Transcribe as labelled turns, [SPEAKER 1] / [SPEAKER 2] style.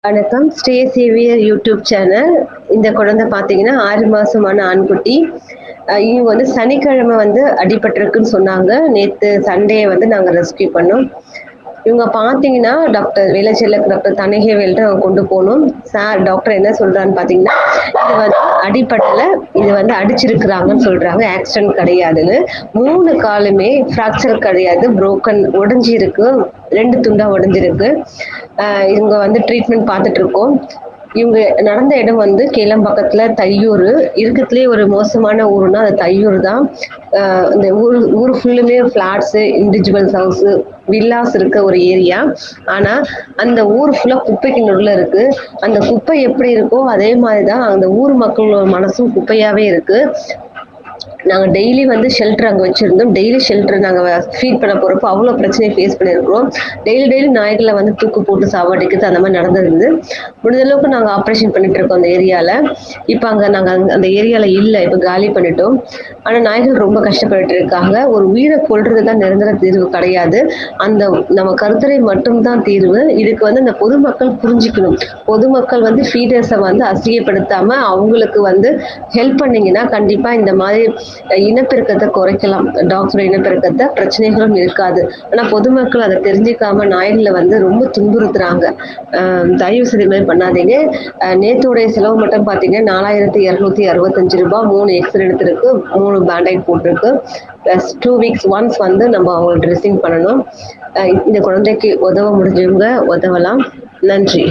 [SPEAKER 1] வணக்கம். Shri Xavier YouTube channel. இந்த குழந்தை பார்த்தீங்கன்னா 6 மாசமான ஆண்குட்டி. இவங்க வந்து சனிக்கிழமை வந்து அடிபட்டிருக்குன்னு சொன்னாங்க. நேத்து சண்டே வந்து நாங்க ரெஸ்க்யூ பண்ணோம். இவங்க பார்த்தீங்கன்னா, டாக்டர் தணிகைவேல்ட்ட கொண்டு போனோம். டாக்டர் என்ன சொல்றான்னு பார்த்தீங்கன்னா, இது வந்து அடிபடல, இது வந்து அடிச்சிருக்கிறாங்கன்னு சொல்றாங்க. ஆக்சிடென்ட் கிடையாதுன்னு. 3 காலுமே ஃப்ராக்சர் கிடையாது. உடைஞ்சு இருக்கு. 2 துண்டா உடைஞ்சிருக்கு. இவங்க வந்து ட்ரீட்மெண்ட் பார்த்துட்டு இருக்கோம். இவங்க நடந்த இடம் வந்து கேளம்பாக்கத்துல தையூர். இருக்கத்துலயே ஒரு மோசமான ஊருன்னா அது தையூர் தான். இந்த ஊர் ஃபுல்லுமே ஃபிளாட்ஸு, இண்டிவிஜுவல்ஸ் ஹவுஸு, வில்லாஸ் இருக்க ஒரு ஏரியா. ஆனா அந்த ஊர் ஃபுல்லா குப்பைக்கு நடுவுல இருக்கு. அந்த குப்பை எப்படி இருக்கோ அதே மாதிரி தான் அந்த ஊர் மக்களோட மனசும் குப்பையாவே இருக்கு. நாங்க டெய்லி வந்து ஷெல்டர் அங்க வச்சிருந்தோம். டெய்லி ஷெல்டர் நாங்க ஃபீட் பண்ண போறப்போ அவ்வளோ பிரச்சனையை ஃபேஸ் பண்ணியிருக்கிறோம். டெய்லி நாய்களை வந்து தூக்கு போட்டு சாவடிக்கிறது அந்த மாதிரி நடந்திருந்தது. முடிஞ்ச அளவுக்கு நாங்க ஆப்ரேஷன் பண்ணிட்டு இருக்கோம் அந்த ஏரியால. இப்ப நாங்க அந்த ஏரியால இல்ல. இப்ப காலி பண்ணிட்டோம். ஆனா நாய்கள் ரொம்ப கஷ்டப்பட்டு இருக்காங்க. ஒரு உயிரை கொல்றது தான் நிரந்தர தீர்வு கிடையாது. அந்த நம்ம கருத்துரை மட்டும்தான் தீர்வு. இதுக்கு வந்து இந்த பொதுமக்கள் புரிஞ்சுக்கணும். பொதுமக்கள் வந்து ஃபீடர்ஸை வந்து அசிங்கப்படுத்தாம அவங்களுக்கு வந்து ஹெல்ப் பண்ணீங்கன்னா கண்டிப்பா இந்த மாதிரி இனப்பெருக்கத்தை குறைக்கலாம். டாக்ஸோட இனப்பெருக்கத்தை பிரச்சனைகளும் இருக்காது. ஆனா பொதுமக்கள் அதை தெரிஞ்சுக்காம நாய்களை வந்து ரொம்ப துன்புறுத்துறாங்க. தயவு செய்து இது மாதிரி பண்ணாதீங்க. நேத்தோடைய செலவு மட்டும் பார்த்தீங்கன்னா 4265 ரூபாய். 3 எக்ஸ்ரே எடுத்திருக்கு, 3 பேண்டைட் போட்டிருக்கு. ப்ளஸ் 2 வீக்ஸ் ஒன்ஸ் வந்து நம்ம அவங்களுக்கு ட்ரெஸ்ஸிங் பண்ணணும். இந்த குழந்தைக்கு உதவ முடிஞ்சவங்க உதவலாம். நன்றி.